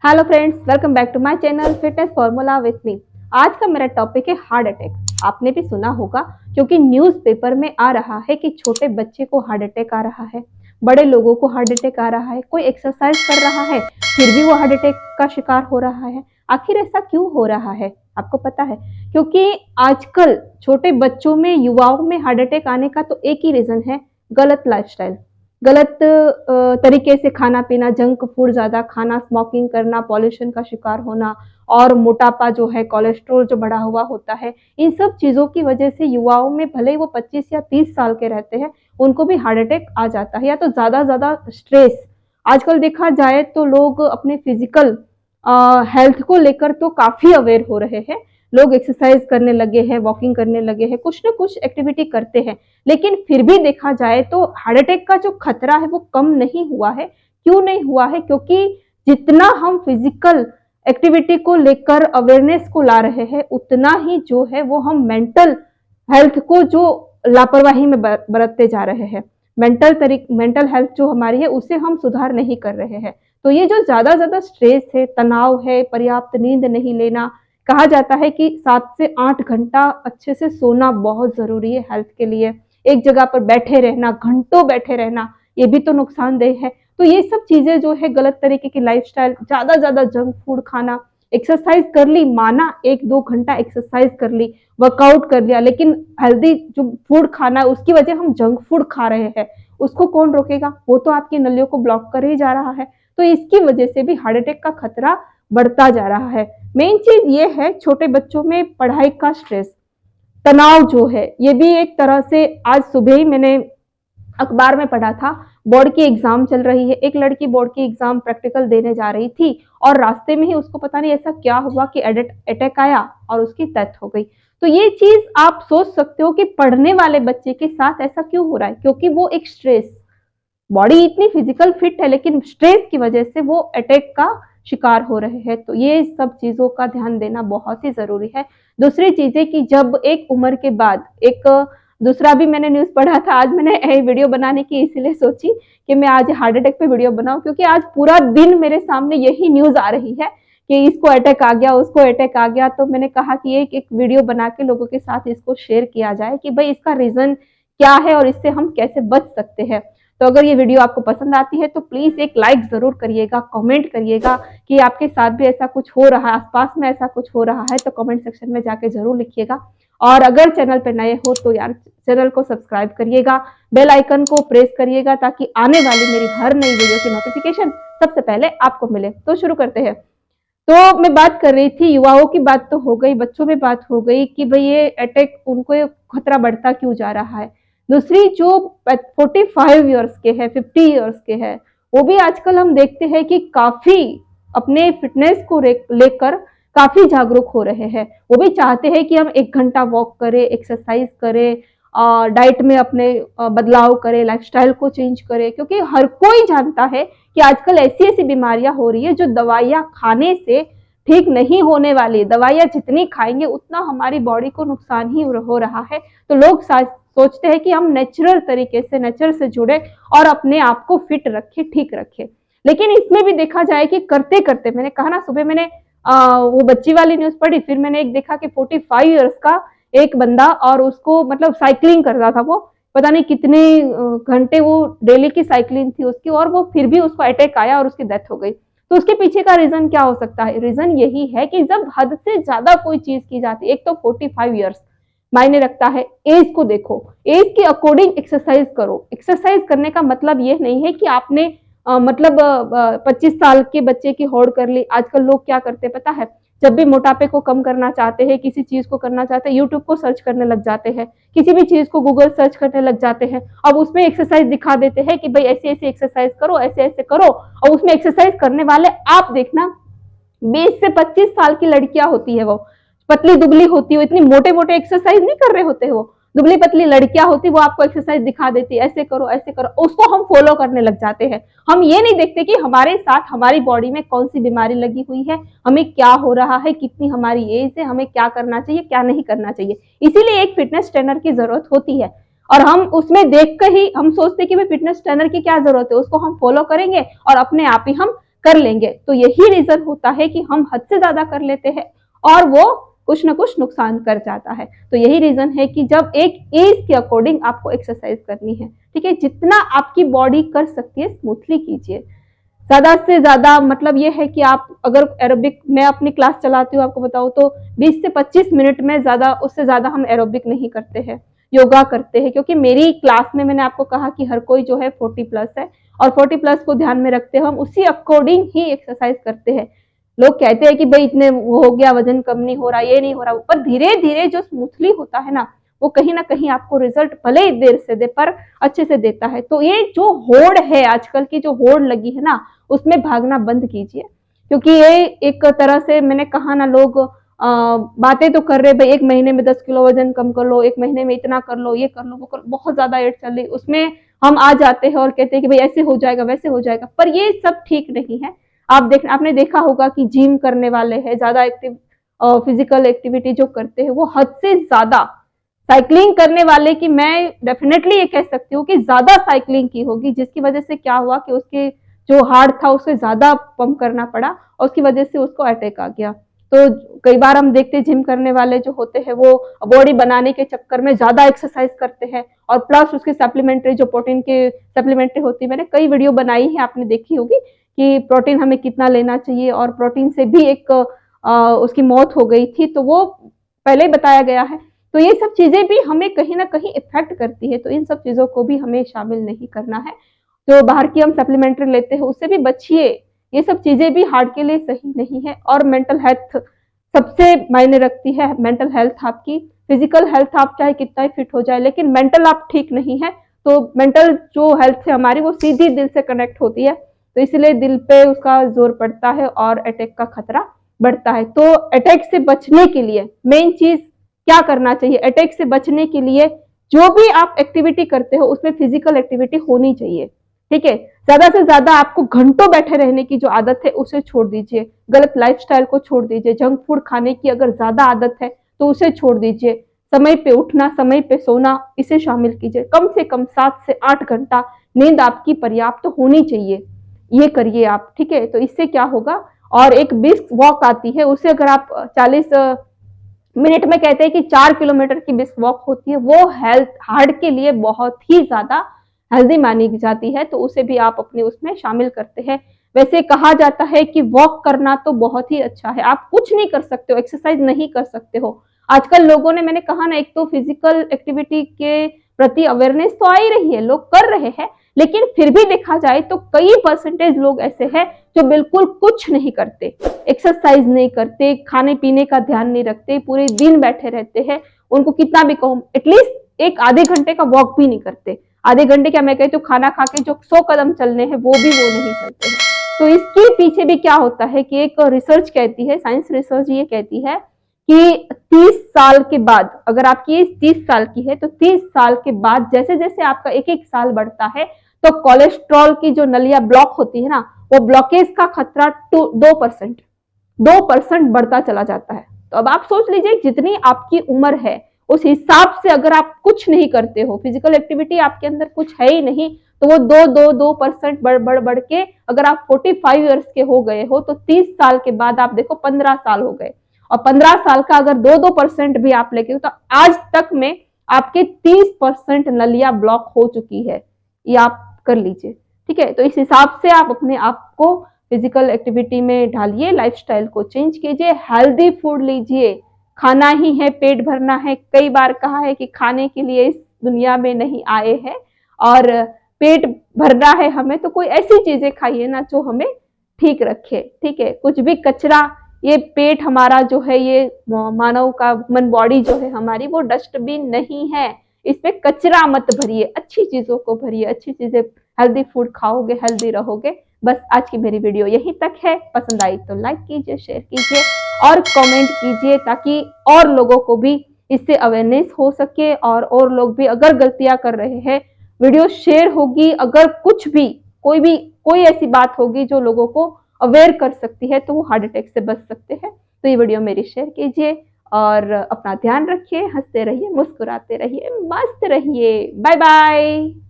Hello friends, welcome back to my channel fitness formula with me. आज का मेरा topic है हार्ट अटैक। आपने भी सुना होगा क्योंकि न्यूज़पेपर में आ रहा है कि छोटे बच्चे को हार्ट अटैक आ रहा है, बड़े लोगों को हार्ट अटैक आ रहा है, कोई एक्सरसाइज कर रहा है फिर भी वो हार्ट अटैक का शिकार हो रहा है। आखिर ऐसा क्यों हो रहा है? आपको पता है? क्योंकि आजकल छोटे बच्चों में, युवाओं में हार्ट अटैक आने का तो एक ही रीजन है, गलत लाइफस्टाइल। गलत तरीके से खाना पीना, जंक फूड ज़्यादा खाना, स्मोकिंग करना, पॉल्यूशन का शिकार होना और मोटापा जो है, कोलेस्ट्रॉल जो बढ़ा हुआ होता है, इन सब चीज़ों की वजह से युवाओं में, भले ही वो 25 या 30 साल के रहते हैं, उनको भी हार्ट अटैक आ जाता है। या तो ज़्यादा स्ट्रेस। आजकल देखा जाए तो लोग अपने फिजिकल हेल्थ को लेकर तो काफ़ी अवेयर हो रहे हैं। लोग एक्सरसाइज करने लगे हैं, वॉकिंग करने लगे हैं, कुछ ना कुछ एक्टिविटी करते हैं, लेकिन फिर भी देखा जाए तो हार्ट अटैक का जो खतरा है वो कम नहीं हुआ है। क्यों नहीं हुआ है? क्योंकि जितना हम फिजिकल एक्टिविटी को लेकर अवेयरनेस को ला रहे हैं, उतना ही जो है वो हम मेंटल हेल्थ को जो लापरवाही में बरतते जा रहे हैं। मेंटल हेल्थ जो हमारी है उसे हम सुधार नहीं कर रहे हैं। तो ये जो ज्यादा स्ट्रेस है, तनाव है, पर्याप्त नींद नहीं लेना, कहा जाता है कि 7 से 8 घंटा अच्छे से सोना बहुत जरूरी है हेल्थ के लिए। एक जगह पर बैठे रहना, घंटों बैठे रहना, ये भी तो नुकसानदेह है। तो ये सब चीजें जो है, गलत तरीके की लाइफस्टाइल, ज्यादा जंक फूड खाना, एक्सरसाइज कर ली, माना 1-2 घंटा एक्सरसाइज कर ली, वर्कआउट कर लिया, लेकिन हेल्दी जो फूड खाना है उसकी वजह हम जंक फूड खा रहे हैं, उसको कौन रोकेगा? वो तो आपकी नलियों को ब्लॉक कर ही जा रहा है। तो इसकी वजह से भी हार्ट अटैक का खतरा बढ़ता जा रहा है। मेन चीज ये है, छोटे बच्चों में पढ़ाई का स्ट्रेस, तनाव जो है, ये भी एक तरह से। आज सुबह ही मैंने अखबार में पढ़ा था, बोर्ड की एग्जाम चल रही है, एक लड़की बोर्ड की एग्जाम प्रैक्टिकल देने जा रही थी और रास्ते में ही उसको पता नहीं ऐसा क्या हुआ कि अटैक आया और उसकी डेथ हो गई। तो ये चीज आप सोच सकते हो कि पढ़ने वाले बच्चे के साथ ऐसा क्यों हो रहा है? क्योंकि वो एक स्ट्रेस, बॉडी इतनी फिजिकल फिट है लेकिन स्ट्रेस की वजह से वो अटैक का शिकार हो रहे हैं। तो ये सब चीजों का ध्यान देना बहुत ही जरूरी है। दूसरी चीज है कि जब एक उम्र के बाद, एक दूसरा भी मैंने न्यूज पढ़ा था, आज मैंने वीडियो बनाने की इसीलिए सोची कि मैं आज हार्ट अटैक पे वीडियो बनाऊं, क्योंकि आज पूरा दिन मेरे सामने यही न्यूज आ रही है कि इसको अटैक आ गया, उसको अटैक आ गया। तो मैंने कहा कि एक वीडियो बना के लोगों के साथ इसको शेयर किया जाए कि भाई इसका रीजन क्या है और इससे हम कैसे बच सकते हैं। तो अगर ये वीडियो आपको पसंद आती है तो प्लीज एक लाइक जरूर करिएगा, कमेंट करिएगा कि आपके साथ भी ऐसा कुछ हो रहा है, आसपास में ऐसा कुछ हो रहा है तो कमेंट सेक्शन में जाके जरूर लिखिएगा। और अगर चैनल पर नए हो तो यार चैनल को सब्सक्राइब करिएगा, बेल आइकन को प्रेस करिएगा ताकि आने वाली मेरी हर नई वीडियो की नोटिफिकेशन सबसे पहले आपको मिले। तो शुरू करते हैं। तो मैं बात कर रही थी, युवाओं की बात तो हो गई, बच्चों में बात हो गई कि भाई ये अटैक, उनको ये खतरा बढ़ता क्यों जा रहा है। दूसरी जो 45 ईयर्स के है, 50 ईयर्स के है, वो भी आजकल हम देखते हैं कि काफी अपने फिटनेस को लेकर काफी जागरूक हो रहे हैं। वो भी चाहते हैं कि हम 1 घंटा वॉक करें, एक्सरसाइज करें, डाइट में अपने बदलाव करें, लाइफस्टाइल को चेंज करें, क्योंकि हर कोई जानता है कि आजकल ऐसी ऐसी बीमारियां हो रही है जो दवाइयां खाने से ठीक नहीं होने वाली। दवाइयां जितनी खाएंगे उतना हमारी बॉडी को नुकसान ही हो रहा है। तो लोग सोचते हैं कि हम नेचुरल तरीके से, नेचर से जुड़े और अपने आप को फिट रखे, ठीक रखे। लेकिन इसमें भी देखा जाए कि करते करते, मैंने कहा ना सुबह मैंने वो बच्ची वाली न्यूज पढ़ी, फिर मैंने एक देखा कि 45 ईयर्स का एक बंदा, और उसको मतलब साइकिलिंग कर रहा था वो, पता नहीं कितने घंटे वो डेली की साइकिलिंग थी उसकी, और वो फिर भी उसको अटैक आया और उसकी डेथ हो गई। तो उसके पीछे का रीजन क्या हो सकता है? रीजन यही है कि जब हद से ज्यादा कोई चीज की जाती है, एक तो 45 ईयर्स मायने रखता है, एज को देखो, एज के अकॉर्डिंग एक्सरसाइज करो। एक्सरसाइज करने का मतलब ये नहीं है कि आपने मतलब 25 साल के बच्चे की होड़ कर ली। आजकल लोग क्या करते पता है, जब भी मोटापे को कम करना चाहते हैं, किसी चीज को करना चाहते हैं, यूट्यूब को सर्च करने लग जाते हैं, किसी भी चीज को गूगल सर्च करने लग जाते हैं। अब उसमें एक्सरसाइज दिखा देते हैं कि भाई ऐसे ऐसे एक्सरसाइज करो, ऐसे ऐसे करो, और उसमें एक्सरसाइज करने वाले आप देखना 20 से 25 साल की लड़कियां होती है, वो पतली दुबली होती है, इतनी मोटे मोटे एक्सरसाइज नहीं कर रहे होते, वो दुबली पतली लड़कियां होती, वो आपको एक्सरसाइज दिखा देती है, ऐसे करो ऐसे करो, उसको हम फॉलो करने लग जाते हैं। हम ये नहीं देखते कि हमारे साथ हमारी बॉडी में कौन सी बीमारी लगी हुई है, हमें क्या हो रहा है, कितनी हमारी एज है, हमें क्या करना चाहिए, क्या नहीं करना चाहिए। इसीलिए एक फिटनेस ट्रेनर की जरूरत होती है, और हम उसमें देख कर ही हम सोचते कि भाई फिटनेस ट्रेनर की क्या जरूरत है, उसको हम फॉलो करेंगे और अपने आप ही हम कर लेंगे। तो यही रीजन होता है कि हम हद से ज्यादा कर लेते हैं और वो कुछ ना कुछ नुकसान कर जाता है। तो यही रीजन है कि जब एक एज के अकॉर्डिंग आपको एक्सरसाइज करनी है, ठीक है, जितना आपकी बॉडी कर सकती है स्मूथली कीजिए। ज्यादा से ज्यादा मतलब ये है कि आप अगर एरोबिक, मैं अपनी क्लास चलाती हूँ आपको बताऊँ तो 20 से 25 मिनट में, ज्यादा उससे ज्यादा हम एरोबिक नहीं करते हैं, योगा करते हैं। क्योंकि मेरी क्लास में मैंने आपको कहा कि हर कोई जो है 40 प्लस है और 40 प्लस को ध्यान में रखते हुए हम उसी अकॉर्डिंग ही एक्सरसाइज करते हैं। लोग कहते हैं कि भाई इतने वो हो गया, वजन कम नहीं हो रहा, ये नहीं हो रहा, पर धीरे धीरे जो स्मूथली होता है ना, वो कहीं ना कहीं आपको रिजल्ट भले ही देर से दे पर अच्छे से देता है। तो ये जो होड़ है, आजकल की जो होड़ लगी है ना, उसमें भागना बंद कीजिए। क्योंकि ये एक तरह से मैंने कहा ना, लोग बातें तो कर रहे भाई 1 महीने में 10 किलो वजन कम कर लो, 1 महीने में इतना कर लो, ये कर लो, वो कर लो, बहुत ज्यादा एड चल रही, उसमें हम आ जाते हैं और कहते हैं कि भाई ऐसे हो जाएगा, वैसे हो जाएगा, पर ये सब ठीक नहीं है। आपने देखा होगा कि जिम करने वाले हैं, ज्यादा एक्टिव फिजिकल एक्टिविटी जो करते हैं, वो हद से ज्यादा साइकिलिंग करने वाले की, मैं डेफिनेटली ये कह सकती हूँ कि ज्यादा साइकिलिंग की होगी, जिसकी वजह से क्या हुआ कि उसके जो हार्ट था उसे ज्यादा पंप करना पड़ा और उसकी वजह से उसको अटैक आ गया। तो कई बार हम देखते हैं जिम करने वाले जो होते हैं वो बॉडी बनाने के चक्कर में ज्यादा एक्सरसाइज करते हैं और प्लस उसके सप्लीमेंट्री, जो प्रोटीन के सप्लीमेंट्री होती है, मैंने कई वीडियो बनाई है, आपने देखी होगी कि प्रोटीन हमें कितना लेना चाहिए, और प्रोटीन से भी एक उसकी मौत हो गई थी, तो वो पहले बताया गया है। तो ये सब चीजें भी हमें कहीं ना कहीं इफेक्ट करती है, तो इन सब चीजों को भी हमें शामिल नहीं करना है। जो बाहर की हम सप्लीमेंट्री लेते हैं उससे भी बचिए, ये सब चीजें भी हार्ट के लिए सही नहीं है। और मेंटल हेल्थ सबसे मायने रखती है, मेंटल हेल्थ आपकी, फिजिकल हेल्थ आप चाहे कितना ही फिट हो जाए, लेकिन मेंटल आप ठीक नहीं है तो मेंटल जो हेल्थ है हमारी वो सीधी दिल से कनेक्ट होती है, तो इसलिए दिल पे उसका जोर पड़ता है और अटैक का खतरा बढ़ता है। तो अटैक से बचने के लिए मेन चीज क्या करना चाहिए? अटैक से बचने के लिए जो भी आप एक्टिविटी करते हो उसमें फिजिकल एक्टिविटी होनी चाहिए, ठीक है। ज्यादा से ज्यादा आपको घंटों बैठे रहने की जो आदत है उसे छोड़ दीजिए, गलत लाइफस्टाइल को छोड़ दीजिए, जंक फूड खाने की अगर ज्यादा आदत है तो उसे छोड़ दीजिए, समय पे उठना, समय पे सोना, इसे शामिल कीजिए। कम से कम 7 से 8 घंटा नींद आपकी पर्याप्त होनी चाहिए, ये करिए आप, ठीक है। तो इससे क्या होगा, और एक बिस्क वॉक आती है, उसे अगर आप 40 मिनट में, कहते हैं कि 4 किलोमीटर की बिस्क वॉक होती है, वो हेल्थ हार्ट के लिए बहुत ही ज्यादा हेल्दी मानी जाती है, तो उसे भी आप अपने उसमें शामिल करते हैं। वैसे कहा जाता है कि वॉक करना तो बहुत ही अच्छा है, आप कुछ नहीं कर सकते हो, एक्सरसाइज नहीं कर सकते हो। आजकल लोगों ने, मैंने कहा ना, एक तो फिजिकल एक्टिविटी के प्रति अवेयरनेस तो आ ही रही है, लोग कर रहे हैं, लेकिन फिर भी देखा जाए तो कई परसेंटेज लोग ऐसे हैं जो बिल्कुल कुछ नहीं करते, एक्सरसाइज नहीं करते, खाने पीने का ध्यान नहीं रखते, पूरे दिन बैठे रहते हैं। उनको कितना भी कहूं, एटलीस्ट एक आधे घंटे का वॉक भी नहीं करते। आधे घंटे क्या, मैं कहती हूँ खाना खा के जो 100 कदम चलने हैं वो भी वो नहीं चलते हैं। तो इसके पीछे भी क्या होता है कि एक रिसर्च कहती है, साइंस रिसर्च ये कहती है कि 30 साल के बाद, अगर आपकी एज 30 साल की है तो 30 साल के बाद जैसे जैसे आपका एक एक साल बढ़ता है तो कोलेस्ट्रॉल की जो नलियां ब्लॉक होती है ना, वो ब्लॉकेज का खतरा 2% बढ़ता चला जाता है। तो अब आप सोच लीजिए जितनी आपकी उम्र है उस हिसाब से अगर आप कुछ नहीं करते हो, फिजिकल एक्टिविटी आपके अंदर कुछ है ही नहीं, तो वो 2% बढ़ के अगर आप 45 ईयर्स के हो गए हो तो 30 साल के बाद आप देखो 15 साल हो गए, और 15 साल का अगर 2% भी आप लेके तो आज तक में आपके 30% नलियां ब्लॉक हो चुकी है, ये आप कर लीजिए, ठीक है। तो इस हिसाब से आप अपने आप को फिजिकल एक्टिविटी में ढालिए, लाइफस्टाइल को चेंज कीजिए, हेल्दी फूड लीजिए, खाना ही है, पेट भरना है। कई बार कहा है कि खाने के लिए इस दुनिया में नहीं आए हैं और पेट भरना है हमें, तो कोई ऐसी चीजें खाइए ना जो हमें ठीक रखे, ठीक है। कुछ भी कचरा, ये पेट हमारा जो है, ये मानव का ह्यूमन बॉडी जो है हमारी, वो डस्टबिन नहीं है, इस पे कचरा मत भरिए, अच्छी चीजों को भरिए, अच्छी चीजें, हेल्दी फूड खाओगे, हेल्दी रहोगे। बस आज की मेरी वीडियो यहीं तक है, पसंद आई तो लाइक कीजिए, शेयर कीजिए और कमेंट कीजिए, ताकि और लोगों को भी इससे अवेयरनेस हो सके, और लोग भी अगर गलतियां कर रहे हैं, वीडियो शेयर होगी, अगर कुछ भी कोई ऐसी बात होगी जो लोगों को अवेयर कर सकती है तो वो हार्ट अटैक से बच सकते हैं। तो ये वीडियो मेरी शेयर कीजिए और अपना ध्यान रखिए, हंसते रहिए, मुस्कुराते रहिए, मस्त रहिए। Bye bye.